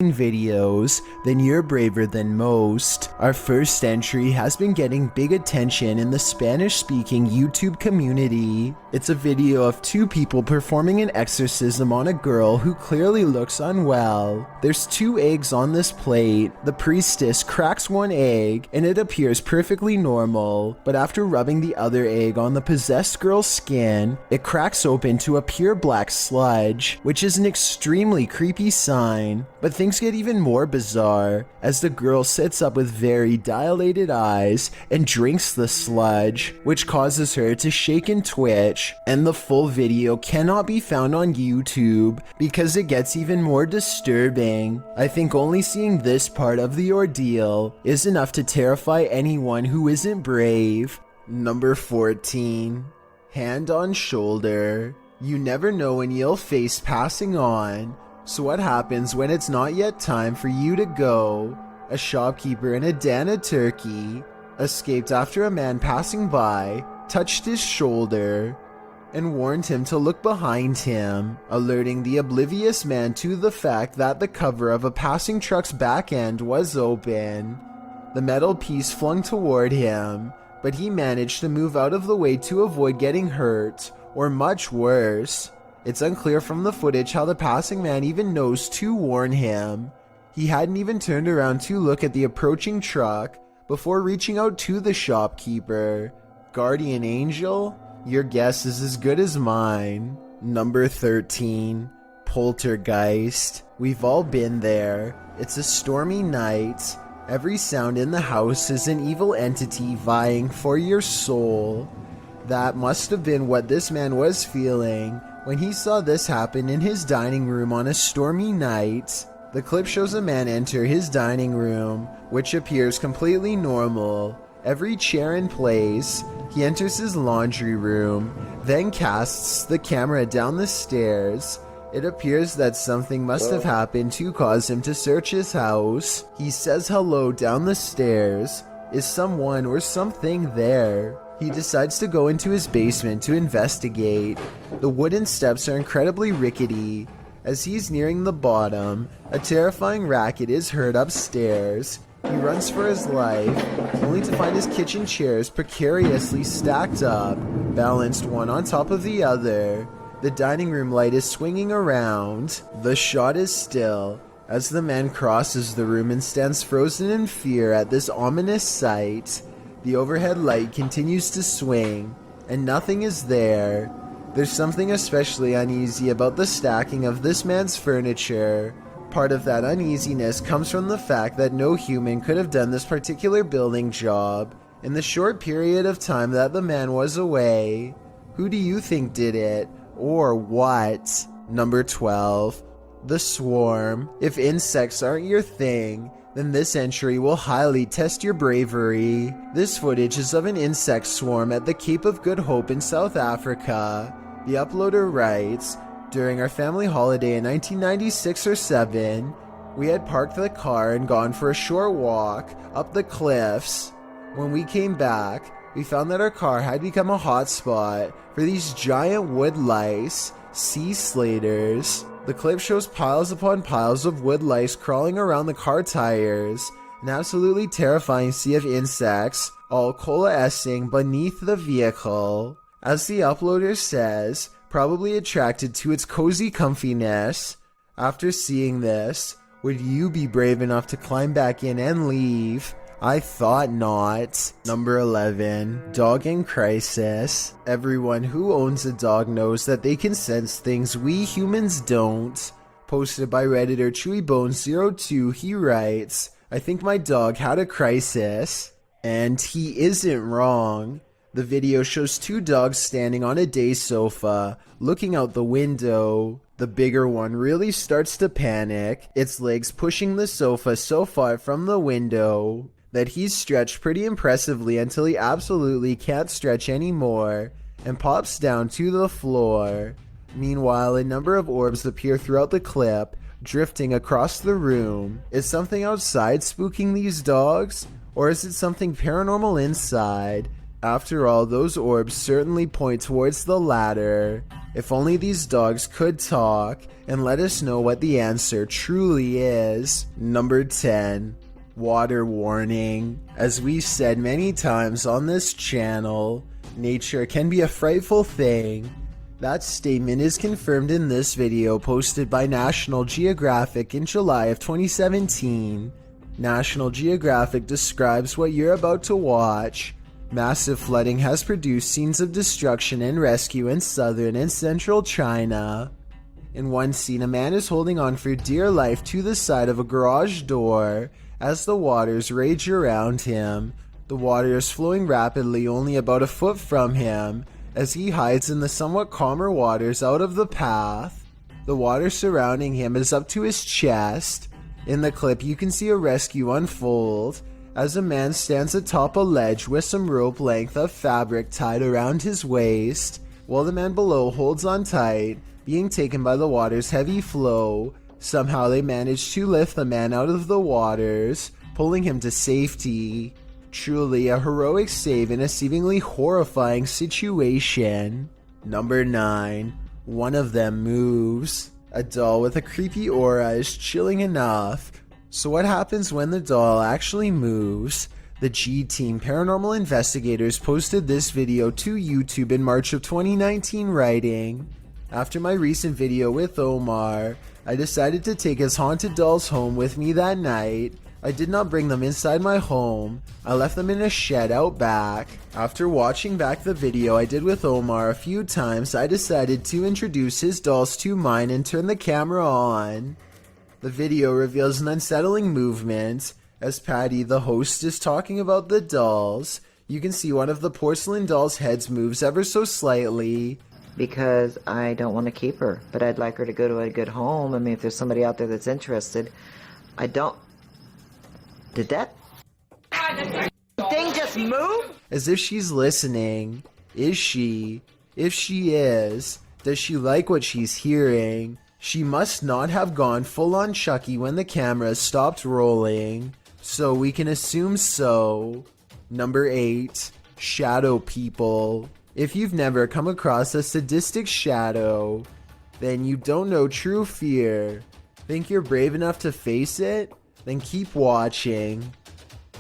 videos, then you're braver than most. Our first entry has been getting big attention in the Spanish-speaking YouTube community. It's a video of two people performing an exorcism on a girl who clearly looks unwell. There's 2 eggs on this plate. The priestess cracks one egg and it appears perfectly normal, but after rubbing the other egg on the possessed girl's skin, it cracks open to a pure black sludge, which is an extremely creepy sign. But things get even more bizarre as the girl sits up with very dilated eyes and drinks the sludge, which causes her to shake and twitch, and the full video cannot be found on YouTube because it gets even more disturbing. I think only seeing this part of the ordeal is enough to terrify anyone who isn't brave. Number 14. Hand on shoulder. You never know when you'll face passing on. So what happens when it's not yet time for you to go? A shopkeeper in Adana, Turkey, escaped after a man passing by touched his shoulder and warned him to look behind him, alerting the oblivious man to the fact that the cover of a passing truck's back end was open. The metal piece flung toward him, but he managed to move out of the way to avoid getting hurt, or much worse. It's unclear from the footage how the passing man even knows to warn him. He hadn't even turned around to look at the approaching truck before reaching out to the shopkeeper. Guardian angel? Your guess is as good as mine. Number 13. Poltergeist. We've all been there. It's a stormy night. Every sound in the house is an evil entity vying for your soul. That must have been what this man was feeling when he saw this happen in his dining room on a stormy night. The clip shows a man enter his dining room, which appears completely normal. Every chair in place. He enters his laundry room, then casts the camera down the stairs. It appears that something must have happened to cause him to search his house. He says hello down the stairs. Is someone or something there? He decides to go into his basement to investigate. The wooden steps are incredibly rickety. As he's nearing the bottom, a terrifying racket is heard upstairs. He runs for his life, only to find his kitchen chairs precariously stacked up, balanced one on top of the other. The dining room light is swinging around. The shot is still as the man crosses the room and stands frozen in fear at this ominous sight. The overhead light continues to swing, and nothing is there. There's something especially uneasy about the stacking of this man's furniture. Part of that uneasiness comes from the fact that no human could have done this particular building job in the short period of time that the man was away. Who do you think did it? Or what? Number 12. The Swarm. If insects aren't your thing, then this entry will highly test your bravery. This footage is of an insect swarm at the Cape of Good Hope in South Africa. The uploader writes, during our family holiday in 1996 or 7, we had parked the car and gone for a short walk up the cliffs. When we came back, we found that our car had become a hotspot for these giant wood lice, sea slaters. The clip shows piles upon piles of wood lice crawling around the car tires, an absolutely terrifying sea of insects, all coalescing beneath the vehicle. As the uploader says, probably attracted to its cozy comfiness. After seeing this, would you be brave enough to climb back in and leave? I thought not. Number 11. Dog in crisis. Everyone who owns a dog knows that they can sense things we humans don't. Posted by Redditor ChewyBones02, he writes, I think my dog had a crisis. And he isn't wrong. The video shows 2 dogs standing on a day sofa, looking out the window. The bigger one really starts to panic, its legs pushing the sofa so far from the window that he's stretched pretty impressively until he absolutely can't stretch anymore and pops down to the floor. Meanwhile, a number of orbs appear throughout the clip, drifting across the room. Is something outside spooking these dogs? Or is it something paranormal inside? After all, those orbs certainly point towards the latter. If only these dogs could talk and let us know what the answer truly is. Number 10. Water warning. As we've said many times on this channel, nature can be a frightful thing. That statement is confirmed in this video posted by National Geographic in July of 2017. National Geographic describes what you're about to watch. Massive flooding has produced scenes of destruction and rescue in southern and central China. In one scene, a man is holding on for dear life to the side of a garage door as the waters rage around him. The water is flowing rapidly only about a foot from him as he hides in the somewhat calmer waters out of the path. The water surrounding him is up to his chest. In the clip, you can see a rescue unfold as a man stands atop a ledge with some rope length of fabric tied around his waist, while the man below holds on tight, being taken by the water's heavy flow. Somehow they manage to lift the man out of the waters, pulling him to safety. Truly a heroic save in a seemingly horrifying situation. Number 9. One of them moves. A doll with a creepy aura is chilling enough. So what happens when the doll actually moves? The G-Team Paranormal Investigators posted this video to YouTube in March of 2019, writing, "After my recent video with Omar, I decided to take his haunted dolls home with me that night. I did not bring them inside my home. I left them in a shed out back. After watching back the video I did with Omar a few times, I decided to introduce his dolls to mine and turn the camera on." The video reveals an unsettling movement. As Patty, the host, is talking about the dolls, you can see one of the porcelain dolls' heads moves ever so slightly. Because I don't want to keep her, but I'd like her to go to a good home. I mean, if there's somebody out there that's interested, I don't... Did that thing just move? As if she's listening. Is she? If she is, does she like what she's hearing? She must not have gone full-on Chucky when the camera stopped rolling, so we can assume so. Number 8. Shadow people. If you've never come across a sadistic shadow, then you don't know true fear. Think you're brave enough to face it? Then keep watching.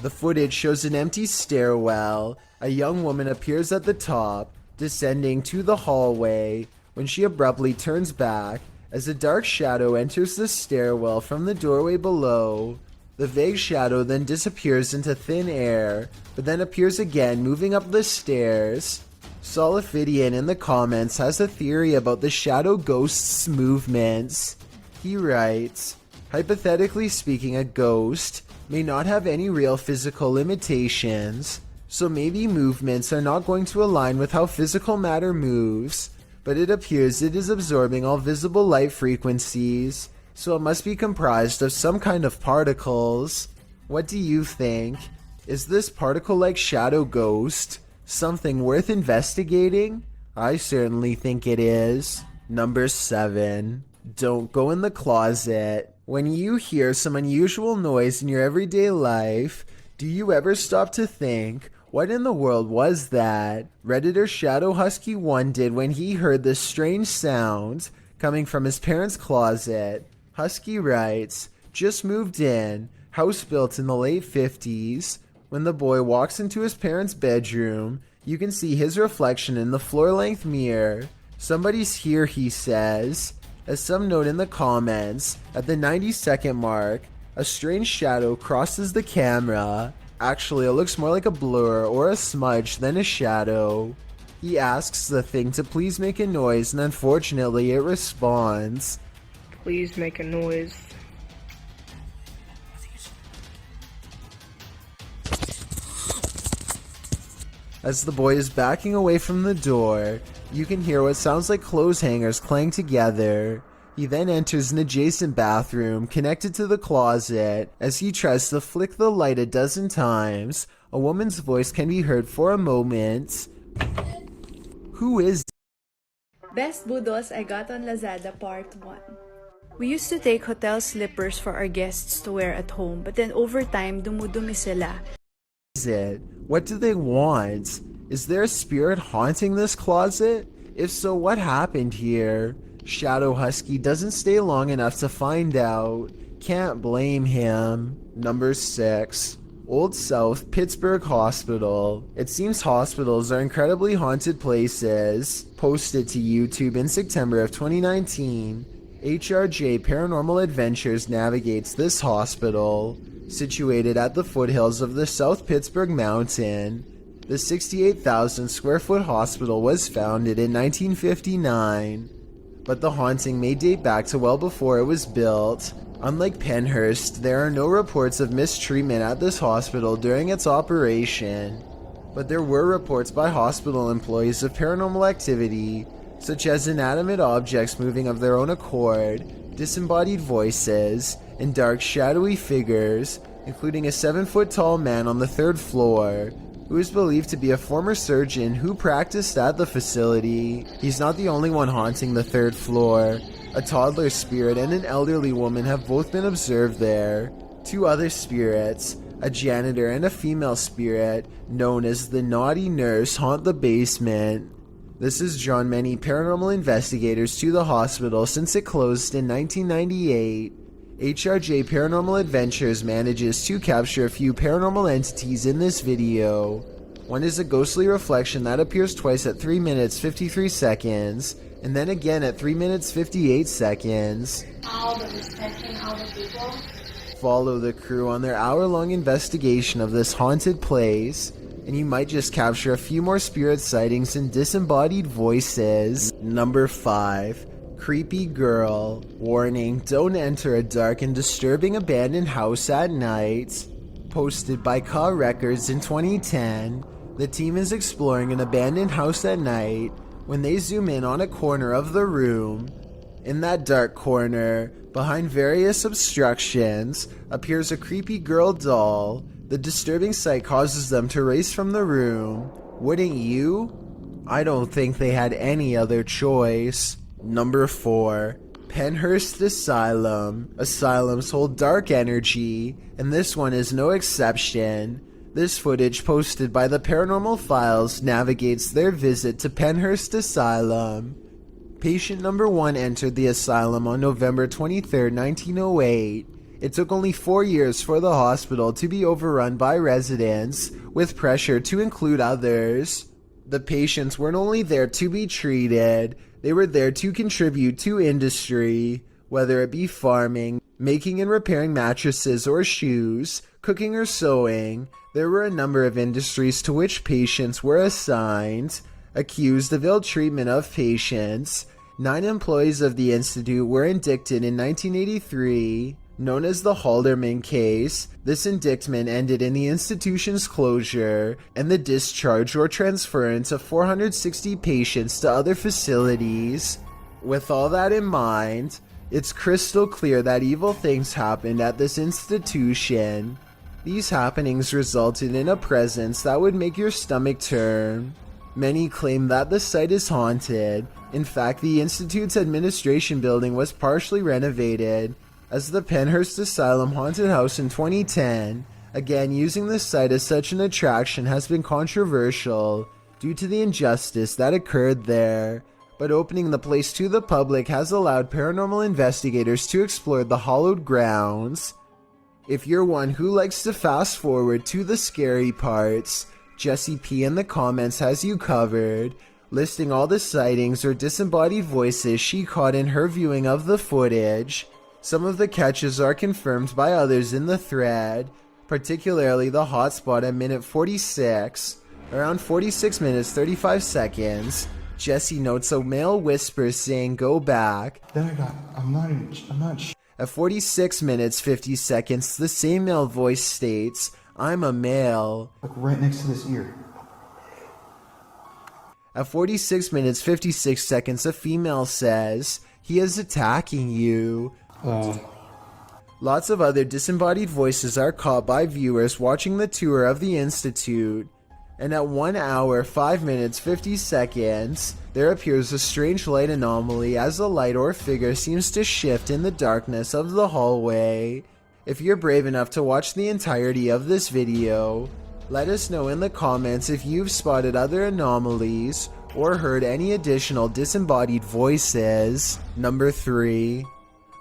The footage shows an empty stairwell. A young woman appears at the top, descending to the hallway, when she abruptly turns back as a dark shadow enters the stairwell from the doorway below. The vague shadow then disappears into thin air, but then appears again moving up the stairs. Solifidian in the comments has a theory about the shadow ghost's movements. He writes, "Hypothetically speaking, a ghost may not have any real physical limitations, so maybe movements are not going to align with how physical matter moves, but it appears it is absorbing all visible light frequencies, so it must be comprised of some kind of particles." What do you think? Is this particle-like shadow ghost something worth investigating? I certainly think it is. Number 7. Don't go in the closet. When you hear some unusual noise in your everyday life, do you ever stop to think, what in the world was that? Redditor Shadow Husky 1 did when he heard this strange sound coming from his parents' closet. Husky writes, "Just moved in, house built in the late 50s. When the boy walks into his parents' bedroom, you can see his reflection in the floor-length mirror. Somebody's here," he says. As some note in the comments, at the 90-second mark, a strange shadow crosses the camera. Actually, it looks more like a blur or a smudge than a shadow. He asks the thing to please make a noise, and unfortunately it responds, "Please make a noise." As the boy is backing away from the door, you can hear what sounds like clothes hangers clang together. He then enters an adjacent bathroom connected to the closet. As he tries to flick the light a dozen times, a woman's voice can be heard for a moment. Who is Best Budos I got on Lazada Part 1. We used to take hotel slippers for our guests to wear at home, but then over time, dumudumi sila. it? What do they want? Is there a spirit haunting this closet? If so, what happened here? Shadow Husky doesn't stay long enough to find out. Can't blame him. Number 6. Old South Pittsburgh Hospital. It seems hospitals are incredibly haunted places. Posted to YouTube in September of 2019, HRJ Paranormal Adventures navigates this hospital. Situated at the foothills of the South Pittsburgh Mountain, the 68,000 square foot hospital was founded in 1959, but the haunting may date back to well before it was built. Unlike Penhurst, there are no reports of mistreatment at this hospital during its operation, but there were reports by hospital employees of paranormal activity, such as inanimate objects moving of their own accord, disembodied voices, and dark shadowy figures, including a 7-foot-tall man on the 3rd floor, who is believed to be a former surgeon who practiced at the facility. He's not the only one haunting the 3rd floor. A toddler spirit and an elderly woman have both been observed there. 2 other spirits, a janitor and a female spirit, known as the Naughty Nurse, haunt the basement. This has drawn many paranormal investigators to the hospital since it closed in 1998. HRJ Paranormal Adventures manages to capture a few paranormal entities in this video. One is a ghostly reflection that appears twice at 3 minutes 53 seconds, and then again at 3 minutes 58 seconds. Follow the crew on their hour-long investigation of this haunted place, and you might just capture a few more spirit sightings and disembodied voices. Number 5. Creepy Girl. Warning, don't enter a dark and disturbing abandoned house at night. Posted by Ka Records in 2010, the team is exploring an abandoned house at night when they zoom in on a corner of the room. In that dark corner, behind various obstructions, appears a creepy girl doll. The disturbing sight causes them to race from the room. Wouldn't you? I don't think they had any other choice. Number 4. Penhurst Asylum. Asylums hold dark energy, and this one is no exception. This footage posted by the Paranormal Files navigates their visit to Penhurst Asylum. Patient number 1 entered the asylum on November 23, 1908. It took only 4 years for the hospital to be overrun by residents, with pressure to include others. The patients weren't only there to be treated, they were there to contribute to industry, whether it be farming, making and repairing mattresses or shoes, cooking or sewing. There were a number of industries to which patients were assigned. Accused of ill treatment of patients, 9 employees of the institute were indicted in 1983. Known as the Halderman case, this indictment ended in the institution's closure and the discharge or transference of 460 patients to other facilities. With all that in mind, it's crystal clear that evil things happened at this institution. These happenings resulted in a presence that would make your stomach turn. Many claim that the site is haunted. In fact, the institute's administration building was partially renovated as the Penhurst Asylum Haunted House in 2010. Again, using this site as such an attraction has been controversial due to the injustice that occurred there, but opening the place to the public has allowed paranormal investigators to explore the hallowed grounds. If you're one who likes to fast forward to the scary parts, Jessie P in the comments has you covered, listing all the sightings or disembodied voices she caught in her viewing of the footage. Some of the catches are confirmed by others in the thread, particularly the hotspot at minute 46. Around 46 minutes 35 seconds, Jesse notes a male whisper saying go back. Then I'm not At 46 minutes 50 seconds, the same male voice states, I'm a male. like right next to this ear. At 46 minutes 56 seconds, a female says, he is attacking you. Lots of other disembodied voices are caught by viewers watching the tour of the Institute. And at 1 hour, 5 minutes, 50 seconds, there appears a strange light anomaly as a light or figure seems to shift in the darkness of the hallway. If you're brave enough to watch the entirety of this video, Let us know in the comments if you've spotted other anomalies or heard any additional disembodied voices. Number 3.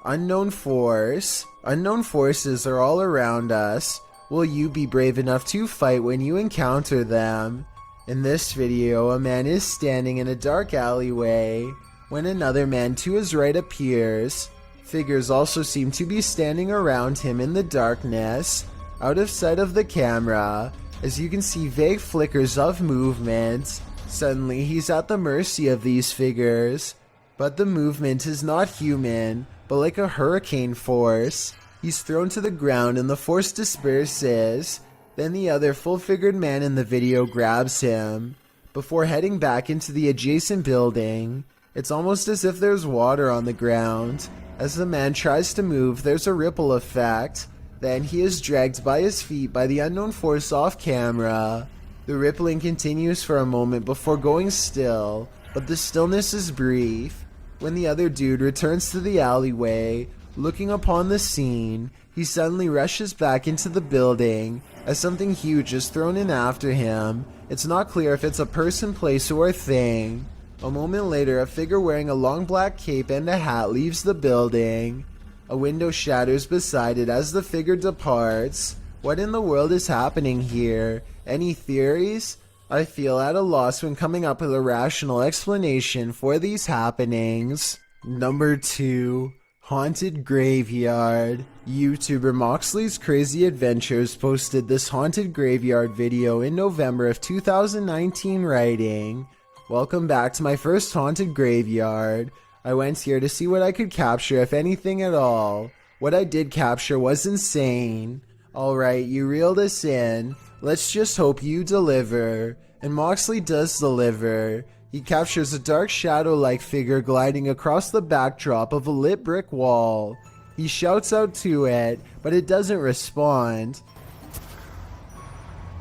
Unknown force. Unknown forces are all around us. Will you be brave enough to fight when you encounter them? In this video, a man is standing in a dark alleyway when another man to his right appears. Figures also seem to be standing around him in the darkness, out of sight of the camera, as you can see vague flickers of movement. Suddenly, he's at the mercy of these figures, but the movement is not human, but like a hurricane force. He's thrown to the ground and the force disperses. Then the other full-figured man in the video grabs him, before heading back into the adjacent building. It's almost as if there's water on the ground. As the man tries to move, there's a ripple effect. Then he is dragged by his feet by the unknown force off camera. The rippling continues for a moment before going still, but the stillness is brief. When the other dude returns to the alleyway, looking upon the scene, he suddenly rushes back into the building as something huge is thrown in after him. It's not clear if it's a person, place, or thing. A moment later, a figure wearing a long black cape and a hat leaves the building. A window shatters beside it as the figure departs. What in the world is happening here? Any theories? I feel at a loss when coming up with a rational explanation for these happenings. Number 2. Haunted Graveyard. YouTuber Moxley's Crazy Adventures posted this haunted graveyard video in November of 2019, writing, "Welcome back to my first haunted graveyard. I went here to see what I could capture, if anything at all. What I did capture was insane. Alright, you reeled us in. Let's just hope you deliver." And Moxley does deliver. He captures a dark shadow-like figure gliding across the backdrop of a lit brick wall. He shouts out to it, but it doesn't respond.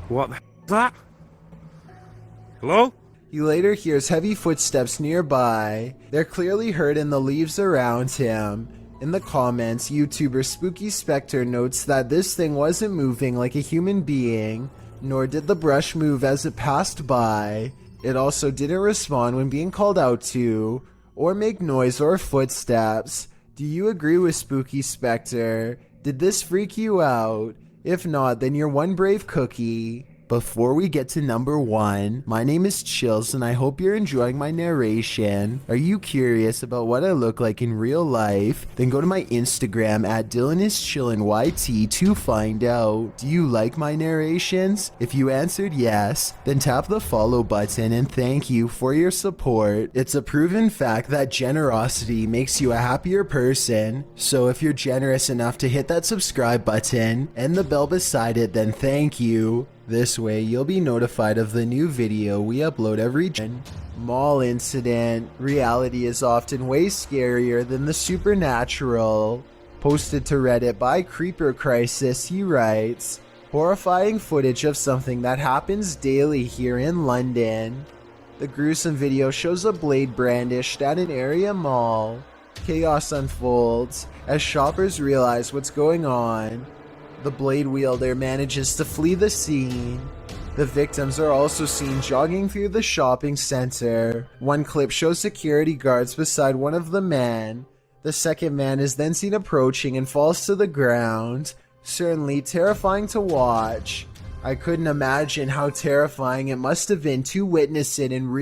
What the is that? Hello? He later hears heavy footsteps nearby. They're clearly heard in the leaves around him. In the comments, YouTuber Spooky Spectre notes that this thing wasn't moving like a human being, nor did the brush move as it passed by. It also didn't respond when being called out to, or make noise or footsteps. Do you agree with Spooky Spectre? Did this freak you out? If not, then you're one brave cookie. Before we get to number 1, my name is Chills and I hope you're enjoying my narration. Are you curious about what I look like in real life? Then go to my Instagram at DylanIsChillinYT to find out. Do you like my narrations? If you answered yes, then tap the follow button and thank you for your support. It's a proven fact that generosity makes you a happier person. So if you're generous enough to hit that subscribe button and the bell beside it, then thank you. This way, you'll be notified of the new video we upload every day. Mall incident. Reality is often way scarier than the supernatural. Posted to Reddit by Creeper Crisis, he writes, "Horrifying footage of something that happens daily here in London. The gruesome video shows a blade brandished at an area mall. Chaos unfolds as shoppers realize what's going on. The blade wielder manages to flee the scene. The victims are also seen jogging through the shopping center. One clip shows security guards beside one of the men. The second man is then seen approaching and falls to the ground. Certainly terrifying to watch. I couldn't imagine how terrifying it must have been to witness it in real